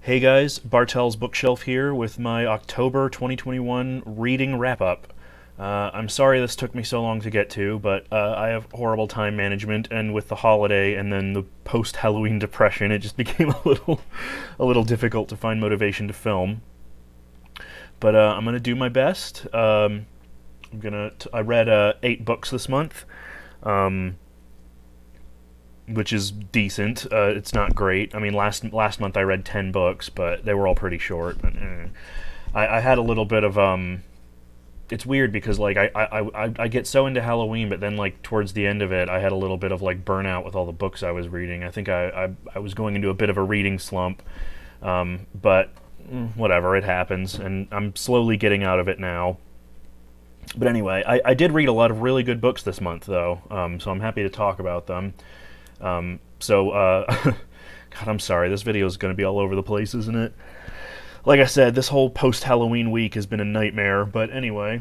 Hey guys, Bartel's Bookshelf here with my October 2021 reading wrap-up. I'm sorry this took me so long to get to, but I have horrible time management, and with the holiday and then the post-Halloween depression, it just became a little difficult to find motivation to film. But I'm gonna do my best. I read 8 books this month. Which is decent. It's not great. I mean, last month I read 10 books, but they were all pretty short. But, I had a little bit of It's weird because like I get so into Halloween, but then like towards the end of it, I had a little bit of like burnout with all the books I was reading. I think I was going into a bit of a reading slump, but whatever, it happens, and I'm slowly getting out of it now. But anyway, I did read a lot of really good books this month, though, so I'm happy to talk about them. God, I'm sorry, this video is going to be all over the place, isn't it? Like I said, this whole post-Halloween week has been a nightmare, but anyway.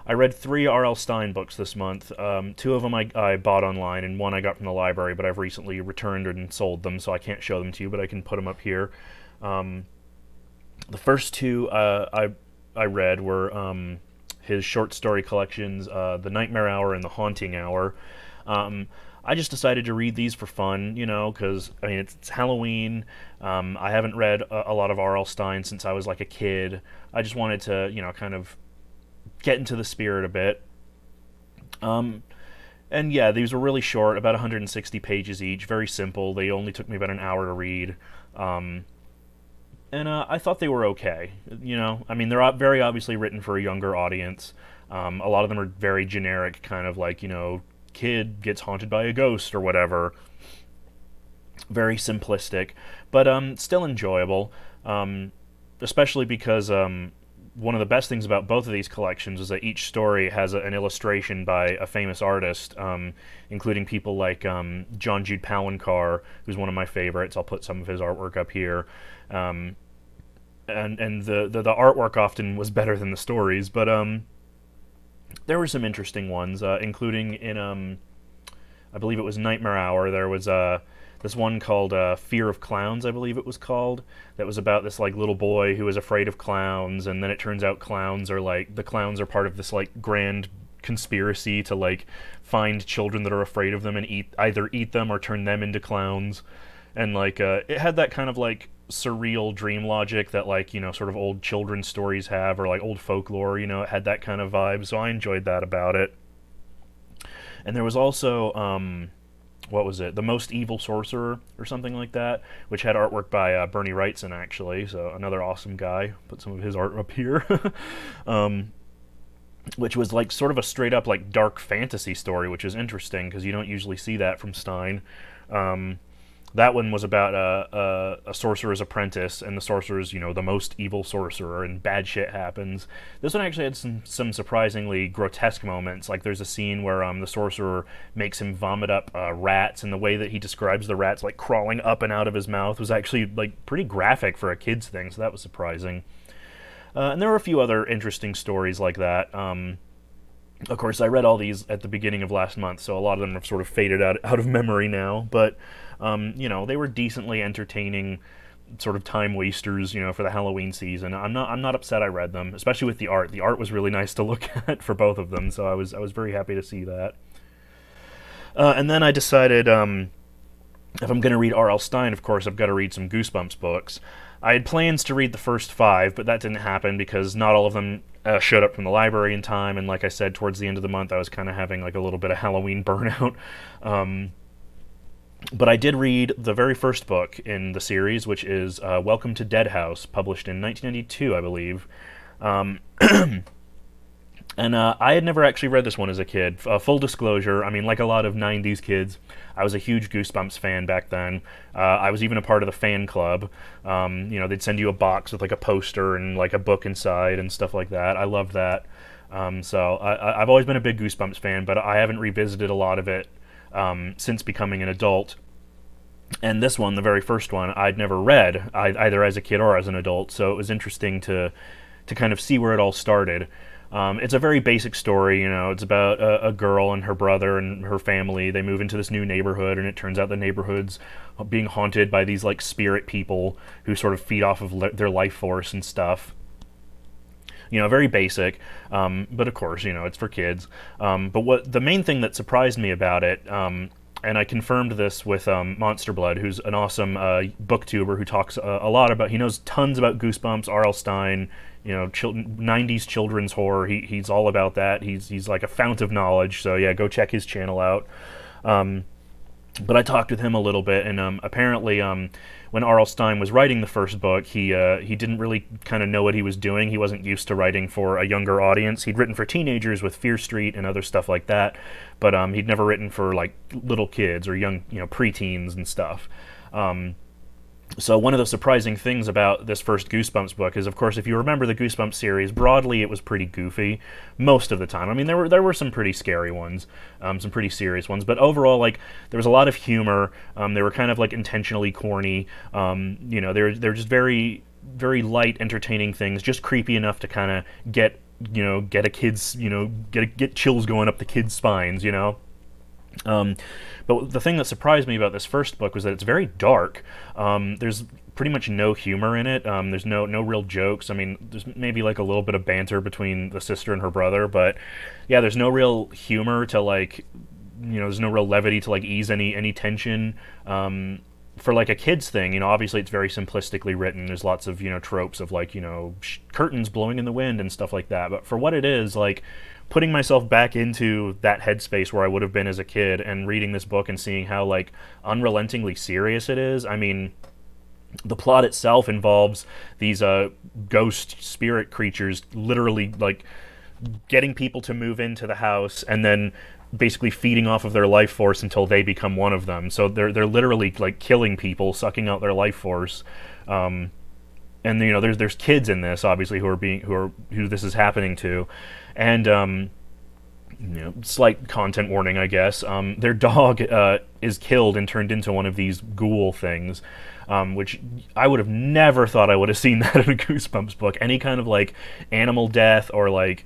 I read 3 R.L. Stine books this month. 2 of them I bought online, and 1 I got from the library, but I've recently returned and sold them, so I can't show them to you, but I can put them up here. The first 2 I read were his short story collections, The Nightmare Hour and The Haunting Hour. I just decided to read these for fun, you know, because, I mean, it's Halloween. I haven't read a lot of R.L. Stine since I was like a kid. I just wanted to, you know, kind of get into the spirit a bit. And yeah, these were really short, about 160 pages each, very simple. They only took me about an hour to read. And I thought they were okay, you know. I mean, they're very obviously written for a younger audience. A lot of them are very generic, kind of like, you know, kid gets haunted by a ghost or whatever. Very simplistic, but still enjoyable. Especially because one of the best things about both of these collections is that each story has an illustration by a famous artist, including people like John Jude Palencar, who's one of my favorites. I'll put some of his artwork up here. And the artwork often was better than the stories, but there were some interesting ones, including in, I believe it was Nightmare Hour. There was this one called Fear of Clowns, I believe it was called, that was about this like little boy who was afraid of clowns, and then it turns out the clowns are part of this like grand conspiracy to like find children that are afraid of them and either eat them or turn them into clowns. And like it had that kind of like surreal dream logic that, like, you know, sort of old children's stories have, or like old folklore, you know. It had that kind of vibe, so I enjoyed that about it. And there was also what was it, The Most Evil Sorcerer or something like that, which had artwork by Bernie Wrightson, actually, so another awesome guy. Put some of his art up here. Which was like sort of a straight up like dark fantasy story, which is interesting because you don't usually see that from Stein. That one was about a sorcerer's apprentice, and the sorcerer's, you know, the most evil sorcerer, and bad shit happens. This one actually had some surprisingly grotesque moments. Like, there's a scene where the sorcerer makes him vomit up rats, and the way that he describes the rats, like, crawling up and out of his mouth was actually, like, pretty graphic for a kid's thing, so that was surprising. And there were a few other interesting stories like that. Of course, I read all these at the beginning of last month, so a lot of them have sort of faded out of memory now, but you know, they were decently entertaining sort of time wasters, you know, for the Halloween season. I'm not upset I read them, especially with the art. The art was really nice to look at for both of them, so I was very happy to see that. And then I decided, if I'm going to read R.L. Stine, of course, I've got to read some Goosebumps books. I had plans to read the first 5, but that didn't happen because not all of them showed up from the library in time, and like I said, towards the end of the month, I was kind of having like a little bit of Halloween burnout. But I did read the very first book in the series, which is Welcome to Dead House, published in 1992, I believe. And I had never actually read this one as a kid. Full disclosure, I mean, like a lot of 90s kids, I was a huge Goosebumps fan back then. I was even a part of the fan club. You know, they'd send you a box with like a poster and like a book inside and stuff like that. I loved that. So I've always been a big Goosebumps fan, but I haven't revisited a lot of it since becoming an adult. And this one, the very first one, I'd never read, either as a kid or as an adult, so it was interesting to kind of see where it all started. It's a very basic story, you know. It's about a girl and her brother and her family. They move into this new neighborhood, and it turns out the neighborhood's being haunted by these like spirit people who sort of feed off of their life force and stuff. You know, very basic, but of course, you know, it's for kids. But what the main thing that surprised me about it, and I confirmed this with Monster Blood, who's an awesome booktuber who talks a lot about, he knows tons about Goosebumps, R.L. Stine, you know, 90s children's horror. He's all about that. He's like a fount of knowledge, so yeah, go check his channel out. But I talked with him a little bit, and apparently when R.L. Stine was writing the first book, he didn't really kind of know what he was doing. He wasn't used to writing for a younger audience. He'd written for teenagers with Fear Street and other stuff like that, but he'd never written for like little kids or young, you know, preteens and stuff. So one of the surprising things about this first Goosebumps book is, of course, if you remember the Goosebumps series, broadly it was pretty goofy most of the time. I mean, there were some pretty scary ones, some pretty serious ones, but overall, like, there was a lot of humor. They were kind of like intentionally corny. You know, they're just very, very light, entertaining things, just creepy enough to kind of get a kid's, you know, get chills going up the kids' spines, you know. But the thing that surprised me about this first book was that it's very dark. There's pretty much no humor in it. There's no real jokes. I mean, there's maybe like a little bit of banter between the sister and her brother, but yeah, there's no real humor to, like, you know, there's no real levity to like ease any tension. For like a kid's thing, you know, obviously it's very simplistically written. There's lots of, you know, tropes of like, you know, curtains blowing in the wind and stuff like that. But for what it is, like, putting myself back into that headspace where I would have been as a kid and reading this book and seeing how like unrelentingly serious it is. I mean, the plot itself involves these ghost spirit creatures literally like getting people to move into the house and then basically feeding off of their life force until they become one of them. So they're literally like killing people, sucking out their life force. And you know, there's kids in this obviously who this is happening to, and you know, slight content warning, I guess. Their dog is killed and turned into one of these ghoul things, which I would have never thought I would have seen that in a Goosebumps book. Any kind of like animal death or like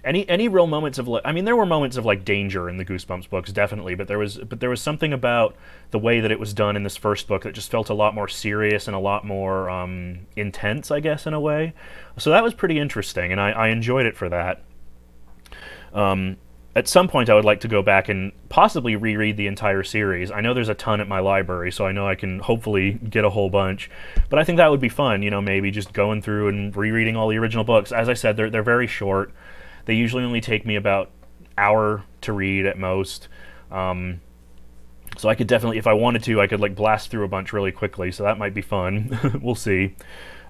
any real moments of, like, I mean, there were moments of like danger in the Goosebumps books, definitely, but there was something about the way that it was done in this first book that just felt a lot more serious and a lot more intense, I guess, in a way. So that was pretty interesting, and I enjoyed it for that. At some point, I would like to go back and possibly reread the entire series. I know there's a ton at my library, so I know I can hopefully get a whole bunch. But I think that would be fun, you know, maybe just going through and rereading all the original books. As I said, they're very short. They usually only take me about an hour to read at most. So I could definitely, if I wanted to, I could like blast through a bunch really quickly, so that might be fun. We'll see.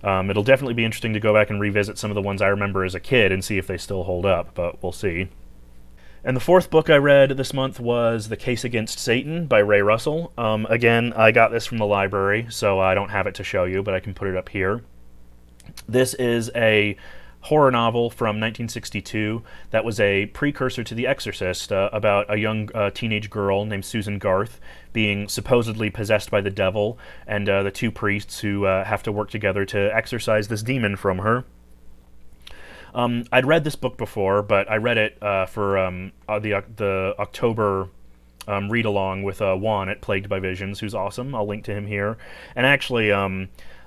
It'll definitely be interesting to go back and revisit some of the ones I remember as a kid and see if they still hold up, but we'll see. And the fourth book I read this month was The Case Against Satan by Ray Russell. Again, I got this from the library, so I don't have it to show you, but I can put it up here. This is a horror novel from 1962 that was a precursor to The Exorcist, about a young teenage girl named Susan Garth being supposedly possessed by the devil, and the two priests who have to work together to exorcise this demon from her. I'd read this book before, but I read it for the October read-along with Juan at Plagued by Visions, who's awesome. I'll link to him here. And actually,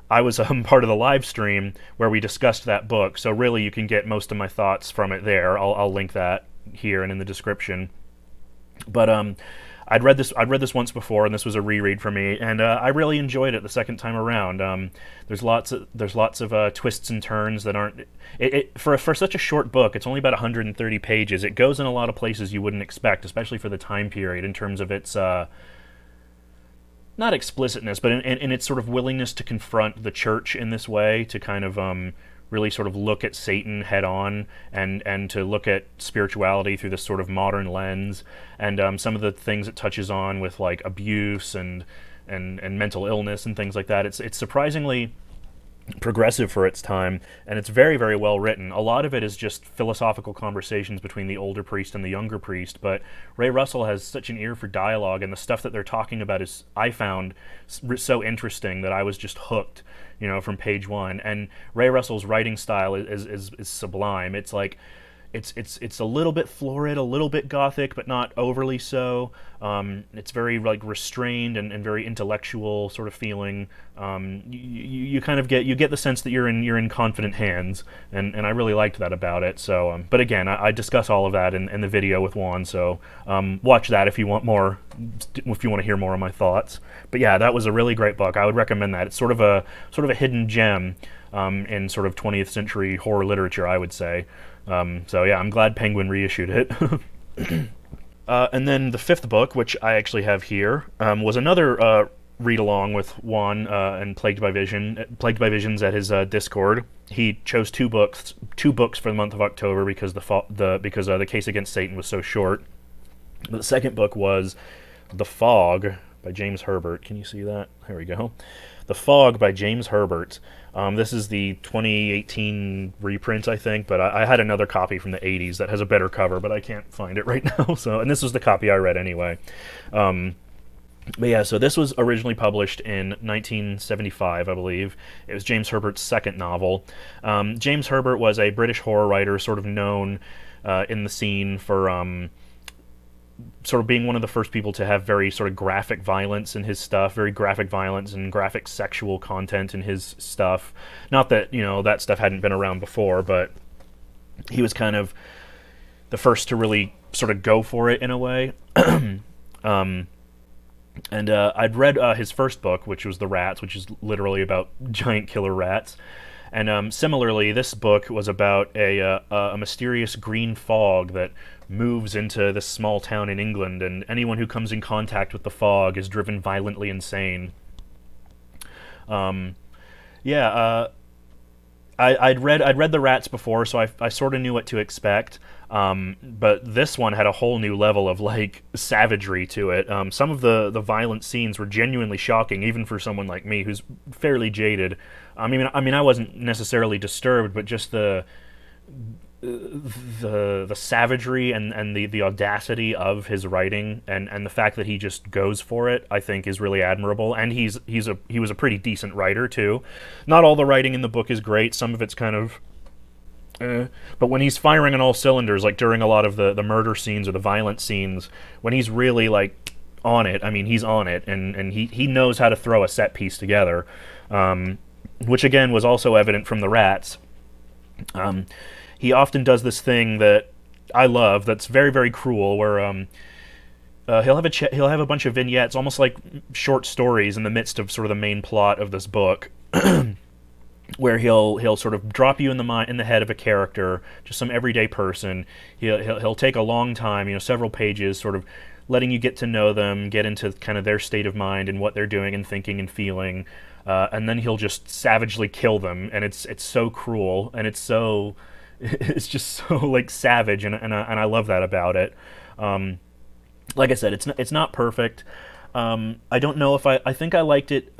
I was part of the live stream where we discussed that book, so really you can get most of my thoughts from it there. I'll link that here and in the description. But I'd read this once before, and this was a reread for me, and I really enjoyed it the second time around. There's lots of twists and turns that aren't for such a short book. It's only about 130 pages. It goes in a lot of places you wouldn't expect, especially for the time period, in terms of its not explicitness, but in its sort of willingness to confront the church in this way, to kind of really sort of look at Satan head on, and to look at spirituality through this sort of modern lens, and some of the things it touches on with like abuse and mental illness and things like that. It's surprisingly progressive for its time, and it's very, very well written. A lot of it is just philosophical conversations between the older priest and the younger priest, but Ray Russell has such an ear for dialogue, and the stuff that they're talking about is, I found, so interesting that I was just hooked, you know, from page one. And Ray Russell's writing style is sublime. It's like it's a little bit florid, a little bit gothic, but not overly so. It's very like restrained and very intellectual sort of feeling. You kind of get the sense that you're in confident hands, and I really liked that about it. So, but again, I discuss all of that in the video with Juan. So watch that if you want more, if you want to hear more of my thoughts. But yeah, that was a really great book. I would recommend that. It's sort of a hidden gem in sort of 20th century horror literature, I would say. So yeah, I'm glad Penguin reissued it. And then the fifth book, which I actually have here, was another read-along with Juan and Plagued by Visions at his Discord. He chose two books for the month of October because the Case Against Satan was so short. The second book was The Fog by James Herbert. Can you see that? There we go. The Fog by James Herbert. This is the 2018 reprint, I think, but I had another copy from the 80s that has a better cover, but I can't find it right now. So, and this was the copy I read anyway. But yeah, so this was originally published in 1975, I believe. It was James Herbert's second novel. James Herbert was a British horror writer, sort of known in the scene for sort of being one of the first people to have very sort of graphic violence in his stuff, very graphic violence and graphic sexual content in his stuff. Not that, you know, that stuff hadn't been around before, but he was kind of the first to really sort of go for it in a way. And I'd read his first book, which was The Rats, which is literally about giant killer rats. And similarly, this book was about a mysterious green fog that moves into this small town in England, and anyone who comes in contact with the fog is driven violently insane. I'd read The Rats before, so I sort of knew what to expect. But this one had a whole new level of like savagery to it. Some of the violent scenes were genuinely shocking, even for someone like me who's fairly jaded. I mean, I wasn't necessarily disturbed, but just the savagery and the audacity of his writing and the fact that he just goes for it, I think, is really admirable. And he was a pretty decent writer too. Not all the writing in the book is great. Some of it's kind of but when he's firing on all cylinders, like during a lot of the murder scenes or the violent scenes, when he's really like on it, I mean, he's on it, and he knows how to throw a set piece together, which again was also evident from The Rats. He often does this thing that I love, that's very, very cruel, where he'll have a bunch of vignettes, almost like short stories in the midst of sort of the main plot of this book. Where he'll sort of drop you in the head of a character, just some everyday person. He'll take a long time, you know, several pages, sort of letting you get to know them, get into kind of their state of mind and what they're doing and thinking and feeling, and then he'll just savagely kill them. And it's so cruel, and it's just so like savage, and I love that about it. Like I said, it's not perfect. I don't know if I think I liked it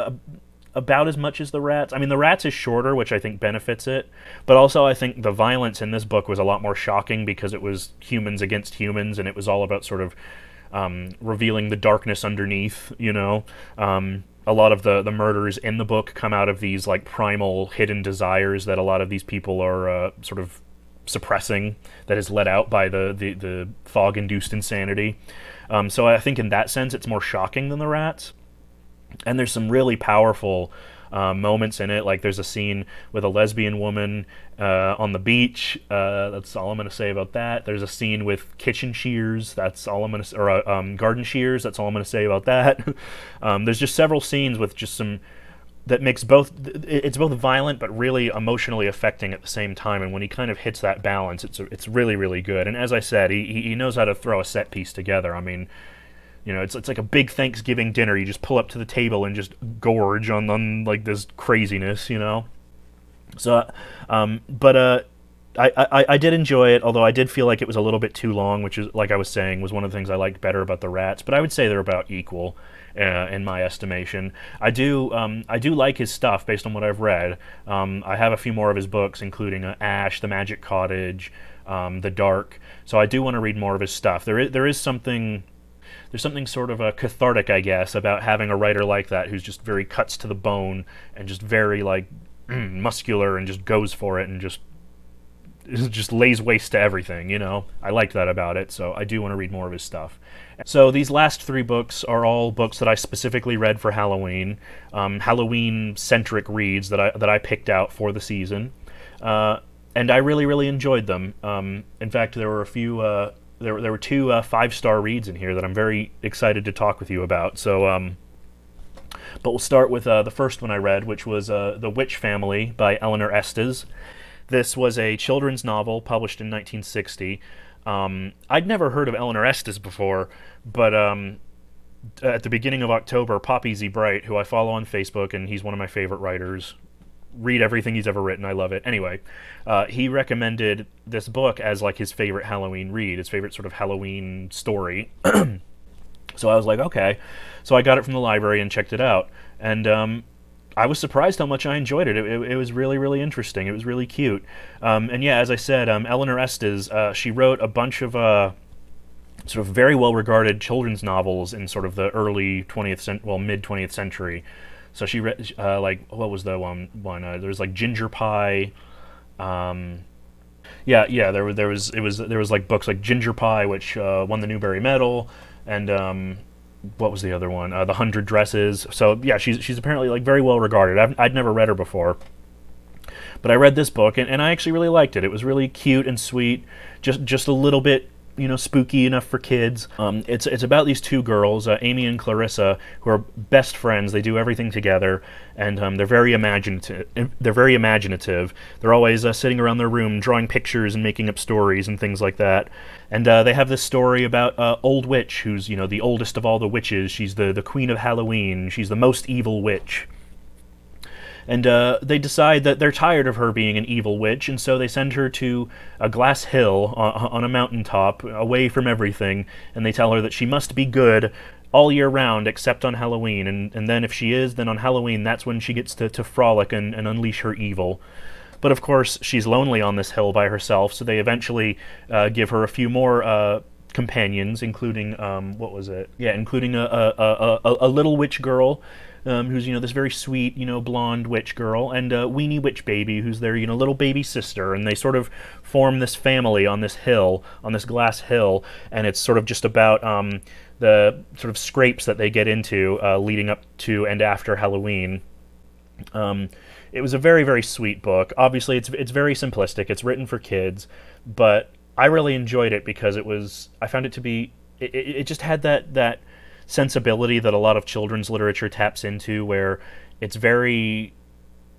about as much as The Rats. I mean, The Rats is shorter, which I think benefits it, but also I think the violence in this book was a lot more shocking because it was humans against humans, and it was all about sort of revealing the darkness underneath, you know. A lot of the murders in the book come out of these like primal hidden desires that a lot of these people are sort of suppressing, that is let out by the fog-induced insanity. So I think in that sense it's more shocking than The Rats. And there's some really powerful moments in it. Like there's a scene with a lesbian woman on the beach. That's all I'm going to say about that. There's a scene with kitchen shears. That's all I'm going to, or garden shears. That's all I'm going to say about that. There's just several scenes with just some that makes it's both violent but really emotionally affecting at the same time. And when he kind of hits that balance, it's really, really good. And as I said, he knows how to throw a set piece together. I mean, you know, it's like a big Thanksgiving dinner. You just pull up to the table and just gorge on like this craziness, you know. So, I did enjoy it, although I did feel like it was a little bit too long, which is, like I was saying, was one of the things I liked better about The Rats. But I would say they're about equal in my estimation. I do like his stuff based on what I've read. I have a few more of his books, including Ash, The Magic Cottage, The Dark. So I do want to read more of his stuff. There is something. There's something sort of cathartic, I guess, about having a writer like that who's just very cuts to the bone and just very like muscular and just goes for it and just just lays waste to everything, you know? I like that about it, so I do want to read more of his stuff. So these last 3 books are all books that I specifically read for Halloween, Halloween-centric reads that I picked out for the season, and I really, really enjoyed them. In fact, there were a few, there were 2 5-star reads in here that I'm very excited to talk with you about, so, but we'll start with the first one I read, which was The Witch Family by Eleanor Estes. This was a children's novel published in 1960. I'd never heard of Eleanor Estes before, but at the beginning of October, Poppy Z. Bright, who I follow on Facebook, and he's one of my favorite writers, read everything he's ever written, I love it. Anyway, he recommended this book as like his favorite Halloween read, his favorite sort of Halloween story. So I was like, okay. So I got it from the library and checked it out. And I was surprised how much I enjoyed it. It was really, really interesting. It was really cute. And yeah, as I said, Eleanor Estes, she wrote a bunch of sort of very well-regarded children's novels in sort of the early 20th century, well, mid-20th century. So she read, like, what was the one? There was like Ginger Pie. Yeah, there was like books like Ginger Pie, which won the Newbery Medal, and what was the other one? The 100 Dresses. So yeah, she's apparently like very well regarded. I'd never read her before, but I read this book and I actually really liked it. It was really cute and sweet, just a little bit, you know, spooky enough for kids. It's about these 2 girls, Amy and Clarissa, who are best friends. They do everything together, and they're very imaginative. They're always sitting around their room drawing pictures and making up stories and things like that. And they have this story about Old Witch, who's, you know, the oldest of all the witches. She's the queen of Halloween. She's the most evil witch. And they decide that they're tired of her being an evil witch, and so they send her to a glass hill on a mountaintop, away from everything, and they tell her that she must be good all year round except on Halloween, and then if she is, then on Halloween that's when she gets to frolic and unleash her evil. But of course, she's lonely on this hill by herself, so they eventually give her a few more companions, including, what was it? Yeah, including a little witch girl, who's, you know, this very sweet, you know, blonde witch girl, and Weenie Witch Baby, who's their, you know, little baby sister, and they sort of form this family on this hill, on this glass hill, and it's sort of just about the sort of scrapes that they get into leading up to and after Halloween. It was a very, very sweet book. Obviously, it's very simplistic. It's written for kids, but I really enjoyed it because I found it to be, it just had that sensibility that a lot of children's literature taps into, where it's very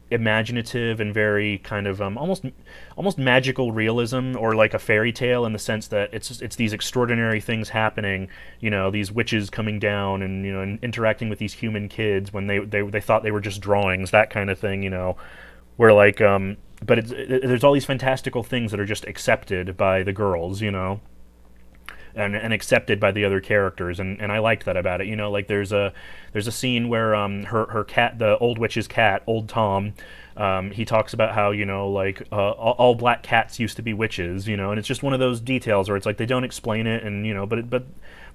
imaginative and very kind of almost magical realism, or like a fairy tale, in the sense that it's these extraordinary things happening, you know, these witches coming down and, you know, and interacting with these human kids when they thought they were just drawings, that kind of thing, you know, where like but there's all these fantastical things that are just accepted by the girls, you know, and accepted by the other characters, and I liked that about it. You know, like there's a scene where her cat, the old witch's cat, Old Tom, he talks about how, you know, like all black cats used to be witches, you know, and it's just one of those details where it's like they don't explain it, and, you know, but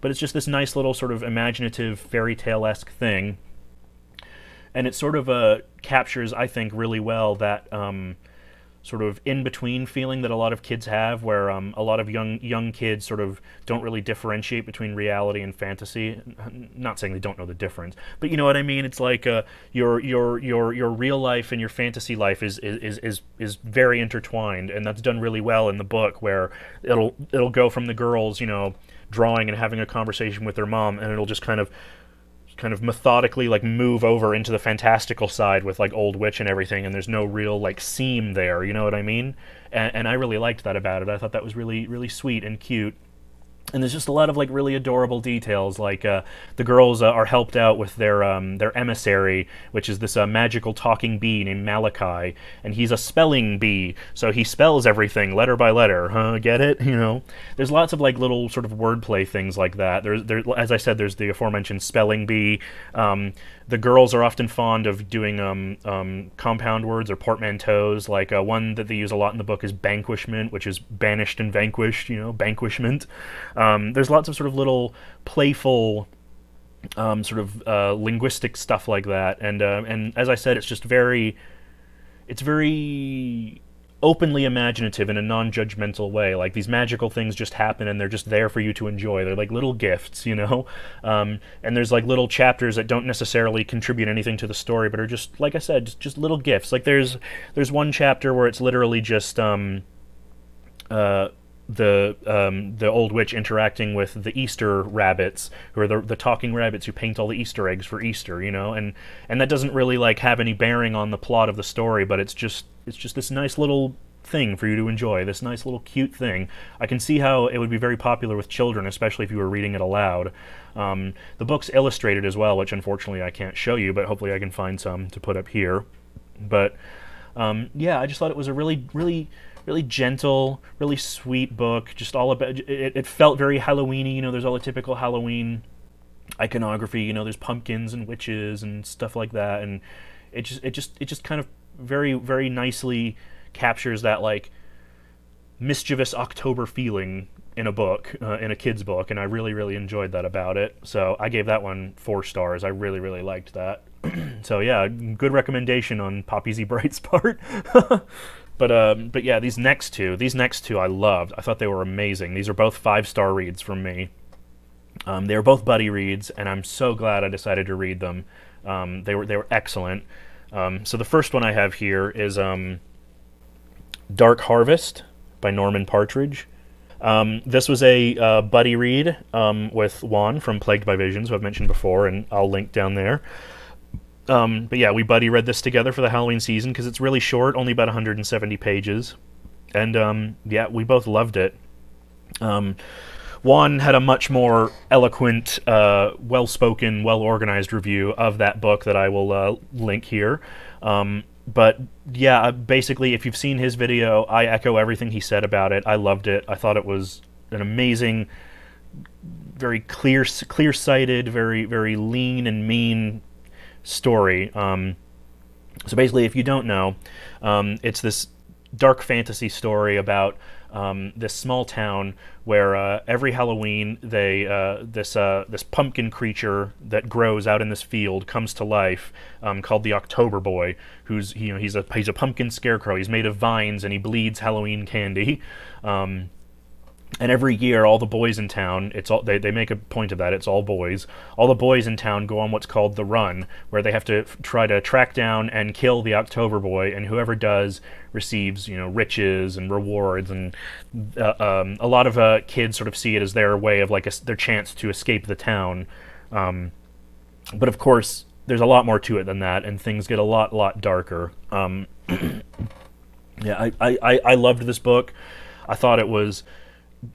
it's just this nice little sort of imaginative fairy tale-esque thing, and it sort of captures, I think, really well that sort of in-between feeling that a lot of kids have, where a lot of young kids sort of don't really differentiate between reality and fantasy. Not saying they don't know the difference, but you know what I mean. It's like your real life and your fantasy life is very intertwined, and that's done really well in the book, where it'll go from the girls, you know, drawing and having a conversation with their mom, and it'll just kind of methodically like move over into the fantastical side with like Old Witch and everything, and there's no real like seam there, you know what I mean? And I really liked that about it. I thought that was really, really sweet and cute. And there's just a lot of like really adorable details, like the girls are helped out with their emissary, which is this magical talking bee named Malachi, and he's a spelling bee, so he spells everything letter by letter. Huh? Get it? You know, there's lots of like little sort of wordplay things like that. There, as I said, there's the aforementioned spelling bee. The girls are often fond of doing compound words or portmanteaus. Like one that they use a lot in the book is banquishment, which is banished and vanquished. You know, banquishment. There's lots of sort of little playful sort of linguistic stuff like that, and as I said, it's very openly imaginative in a non-judgmental way. Like, these magical things just happen and they're just there for you to enjoy. They're like little gifts, you know? And there's like little chapters that don't necessarily contribute anything to the story, but are just, like I said, just little gifts. Like, there's one chapter where it's literally just the old witch interacting with the Easter rabbits, who are the talking rabbits who paint all the Easter eggs for Easter, you know, and that doesn't really like have any bearing on the plot of the story, but it's just this nice little thing for you to enjoy, this nice little cute thing. I can see how it would be very popular with children, especially if you were reading it aloud. The book's illustrated as well, which unfortunately I can't show you, but hopefully I can find some to put up here. But yeah, I just thought it was a really gentle, really sweet book. Just all about it felt very Halloweeny. You know, there's all the typical Halloween iconography. You know, there's pumpkins and witches and stuff like that, and it just kind of very nicely captures that like mischievous October feeling in a book, in a kid's book, and I really enjoyed that about it. So I gave that one 4 stars. I really liked that. So yeah, good recommendation on Poppy Z. Bright's part. But yeah, these next two I loved. I thought they were amazing. These are both 5-star reads from me. They were both buddy reads, and I'm so glad I decided to read them. They were excellent. So the first one I have here is Dark Harvest by Norman Partridge. This was a buddy read with Juan from Plagued by Visions, who I've mentioned before, and I'll link down there. But yeah, we buddy read this together for the Halloween season because it's really short, only about 170 pages. And yeah, we both loved it. Juan had a much more eloquent, well-spoken, well-organized review of that book that I will link here. But yeah, basically, if you've seen his video, I echo everything he said about it. I loved it. I thought it was an amazing, very clear-sighted, very lean and mean story. So basically, if you don't know, it's this dark fantasy story about this small town where every Halloween this pumpkin creature that grows out in this field comes to life, called the October Boy, who's he's a pumpkin scarecrow. He's made of vines and he bleeds Halloween candy. And every year, all the boys in town, they make a point of that, it's all boys. All the boys in town go on what's called the run, where they have to try to track down and kill the October Boy, and whoever does receives, riches and rewards, and a lot of kids sort of see it as their way of, like, their chance to escape the town. But of course, there's a lot more to it than that, and things get a lot darker. Yeah, I loved this book. I thought it was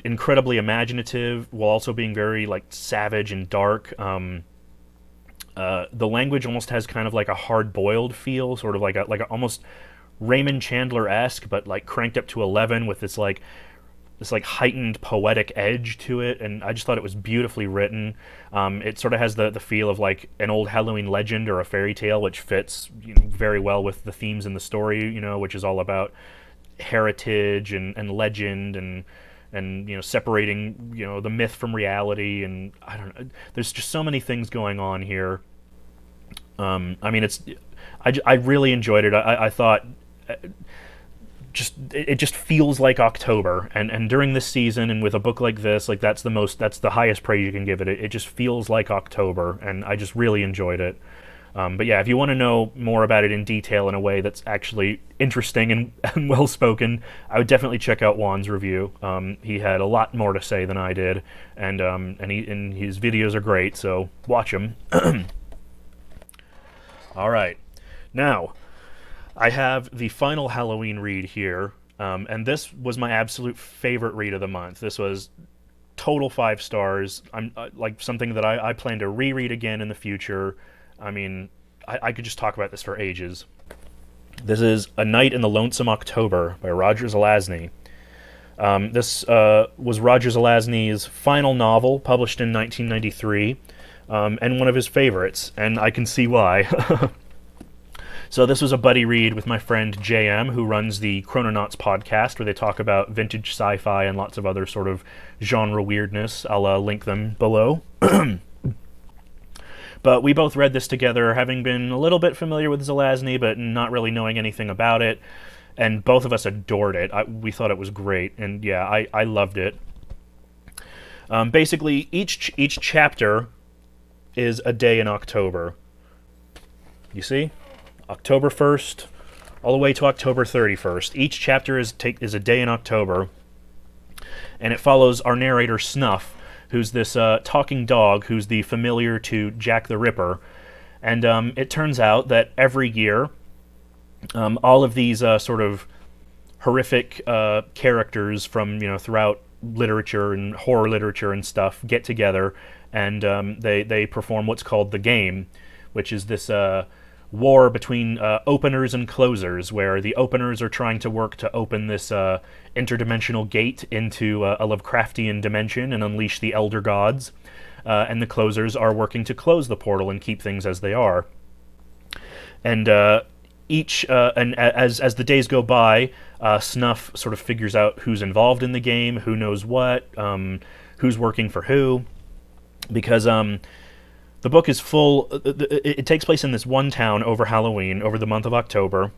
incredibly imaginative while also being very like savage and dark. The language almost has kind of like a hard-boiled feel, sort of like a almost Raymond Chandler-esque, but like cranked up to 11 with this heightened poetic edge to it, and I just thought it was beautifully written. It sort of has the feel of like an old Halloween legend or a fairy tale, which fits very well with the themes in the story, which is all about heritage and legend and separating the myth from reality, and I don't know, there's just so many things going on here. I mean, I really enjoyed it. I thought it just feels like October, and during this season and with a book like this, like that's the highest praise you can give it. It just feels like October, and I just really enjoyed it. But yeah, if you want to know more about it in detail in a way that's actually interesting and well-spoken, I would definitely check out Juan's review. He had a lot more to say than I did, and his videos are great, so watch them. All right, now I have the final Halloween read here, and this was my absolute favorite read of the month. This was total 5 stars. I'm like something that I plan to reread again in the future. I mean, I could just talk about this for ages. This is A Night in the Lonesome October by Roger Zelazny. This was Roger Zelazny's final novel, published in 1993, and one of his favorites, and I can see why. So this was a buddy read with my friend JM, who runs the Chrononauts podcast, where they talk about vintage sci-fi and lots of other sort of genre weirdness. I'll link them below. But we both read this together, having been a little bit familiar with Zelazny, but not really knowing anything about it. and both of us adored it. We thought it was great, and yeah, I loved it. Basically, each chapter is a day in October. You see? October 1st, all the way to October 31st. Each chapter is a day in October, and it follows our narrator, Snuff, who's this talking dog who's the familiar to Jack the Ripper. And it turns out that every year, all of these sort of horrific characters from, throughout literature and horror literature and stuff get together, and they perform what's called the game, which is this war between openers and closers, where the openers are trying to work to open this interdimensional gate into a Lovecraftian dimension and unleash the Elder Gods, and the closers are working to close the portal and keep things as they are. And as the days go by, Snuff sort of figures out who's involved in the game, who knows what, who's working for who, because the book is full. It takes place in this one town over Halloween, over the month of October,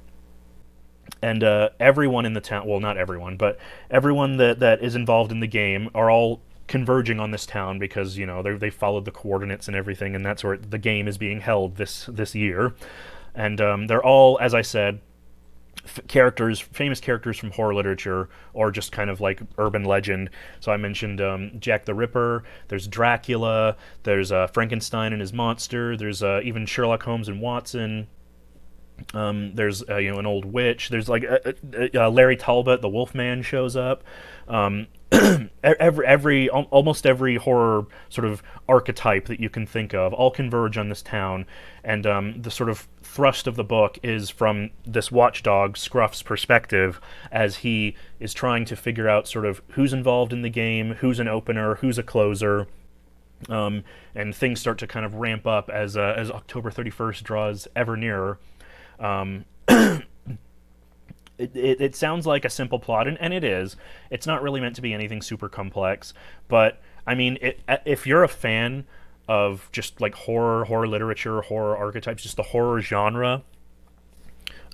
and everyone in the town, well, not everyone, but everyone that is involved in the game are all converging on this town because, they followed the coordinates and everything, and that's where the game is being held this year. And they're all, as I said, famous characters from horror literature, or just kind of like urban legend. So I mentioned Jack the Ripper, there's Dracula, there's Frankenstein and his monster, there's even Sherlock Holmes and Watson, there's an old witch, there's like Larry Talbot, the Wolfman, shows up. Almost every horror sort of archetype that you can think of all converge on this town, and the sort of thrust of the book is from this watchdog Scruff's perspective, as he is trying to figure out sort of who's involved in the game, who's an opener, who's a closer, and things start to kind of ramp up as October 31st draws ever nearer. It sounds like a simple plot, and it is. It's not really meant to be anything super complex, but I mean, if you're a fan of just like horror literature, horror archetypes, just the horror genre,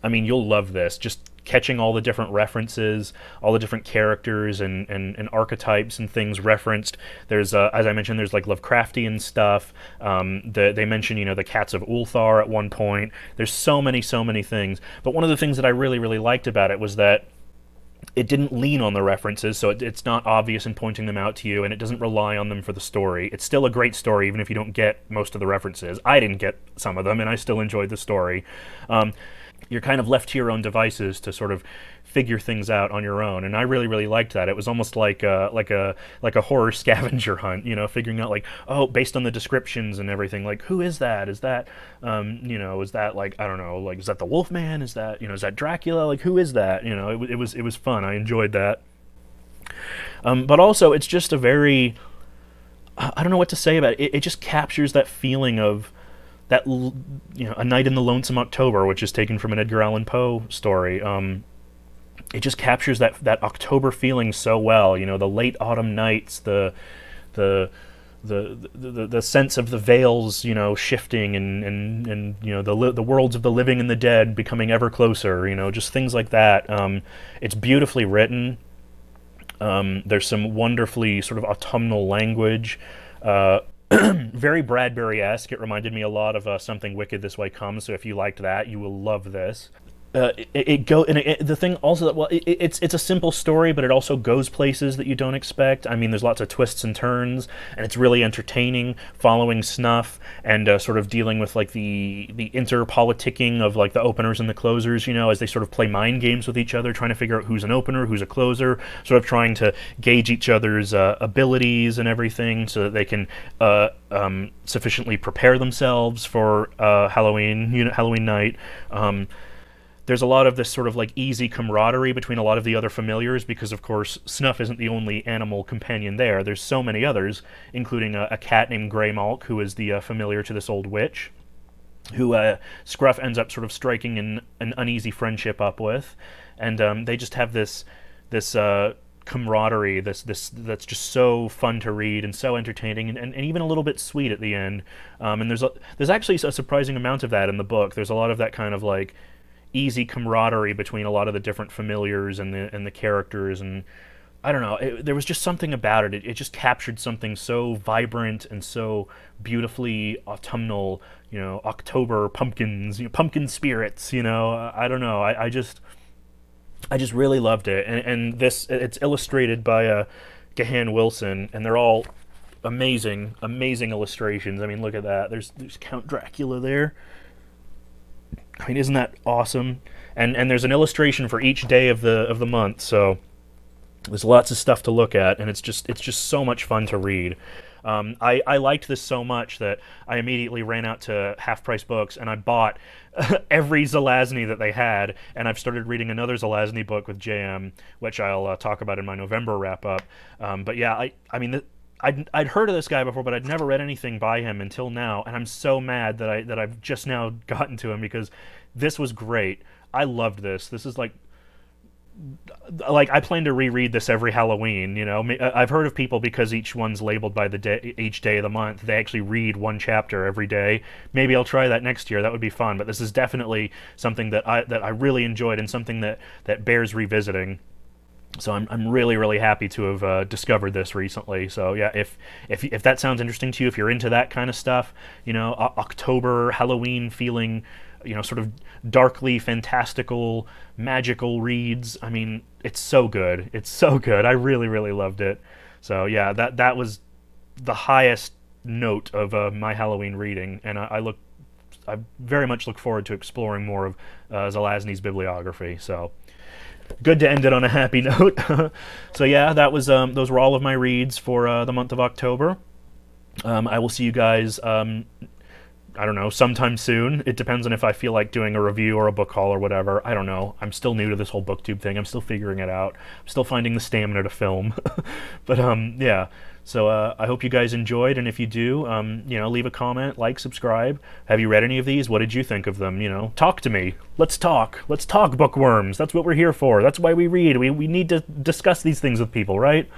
I mean, you'll love this. Just catching all the different references, all the different characters and archetypes and things referenced. There's, as I mentioned, there's like Lovecraftian stuff. They mention, the cats of Ulthar at one point. There's so many things. But one of the things that I really liked about it was that it didn't lean on the references, so it's not obvious in pointing them out to you, and it doesn't rely on them for the story. It's still a great story, even if you don't get most of the references. I didn't get some of them, and I still enjoyed the story. You're kind of left to your own devices to sort of figure things out on your own, and I really liked that. It was almost like a horror scavenger hunt, figuring out like, oh, based on the descriptions and everything, like, who is that? Is that is that like, I don't know, like, is that the Wolfman? Is that is that Dracula? Like, who is that? It was fun. I enjoyed that. But also, it's just a very, I don't know what to say about it. It just captures that feeling of that, A Night in the Lonesome October, which is taken from an Edgar Allan Poe story. It just captures that October feeling so well. The late autumn nights, the sense of the veils, shifting, and the worlds of the living and the dead becoming ever closer. Just things like that. It's beautifully written. There's some wonderfully sort of autumnal language. Very Bradbury-esque. It reminded me a lot of Something Wicked This Way Comes, so if you liked that, you will love this. The thing also that, well, it's a simple story, but it also goes places that you don't expect. I mean, there's lots of twists and turns, and it's really entertaining following Snuff and sort of dealing with like the inter-politicking of like the openers and the closers, as they sort of play mind games with each other, trying to figure out who's an opener, who's a closer, sort of trying to gauge each other's abilities and everything so that they can sufficiently prepare themselves for Halloween night. There's a lot of this sort of like easy camaraderie between a lot of the other familiars because, of course, Snuff isn't the only animal companion there. There's so many others, including a cat named Grey Malk, who is the familiar to this old witch, who Scruff ends up sort of striking an uneasy friendship up with. And they just have this camaraderie that's just so fun to read and so entertaining and even a little bit sweet at the end. And there's actually a surprising amount of that in the book. There's a lot of that kind of like easy camaraderie between a lot of the different familiars and the characters, and I don't know, there was just something about it. It just captured something so vibrant and so beautifully autumnal, you know, October pumpkins, you know, pumpkin spirits, you know, I don't know, I just really loved it, and it's illustrated by Gahan Wilson, and they're all amazing illustrations. I mean, look at that. There's Count Dracula there. I mean, isn't that awesome? And there's an illustration for each day of the month, so there's lots of stuff to look at, and it's just so much fun to read. I liked this so much that I immediately ran out to Half Price Books and I bought every Zelazny that they had, and I've started reading another Zelazny book with JM, which I'll talk about in my November wrap-up. But yeah, I mean, I'd heard of this guy before, but I'd never read anything by him until now, and I'm so mad that I've just now gotten to him, because this was great. I loved this. This is like I plan to reread this every Halloween. You know, I've heard of people, because each one's labeled by each day of the month, they actually read one chapter every day. Maybe I'll try that next year. That would be fun. But this is definitely something that I really enjoyed, and something that bears revisiting. So I'm really happy to have discovered this recently. So yeah, if that sounds interesting to you, if you're into that kind of stuff, you know, October Halloween feeling, you know, sort of darkly fantastical, magical reads, I mean, it's so good. It's so good. I really loved it. So yeah, that was the highest note of my Halloween reading, and I very much look forward to exploring more of Zelazny's bibliography. So good to end it on a happy note. So yeah, that was those were all of my reads for the month of October. I will see you guys I don't know, sometime soon. It depends on if I feel like doing a review or a book haul or whatever. I don't know. I'm still new to this whole BookTube thing. I'm still figuring it out. I'm still finding the stamina to film. But yeah, so I hope you guys enjoyed, and if you do, you know, leave a comment, like, subscribe. Have you read any of these? What did you think of them? You know, talk to me. Let's talk. Let's talk, bookworms. That's what we're here for. That's why we read. We need to discuss these things with people, right?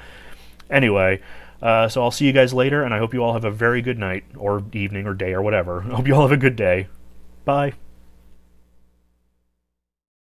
Anyway, so I'll see you guys later, and I hope you all have a very good night, or evening, or day, or whatever. I hope you all have a good day. Bye.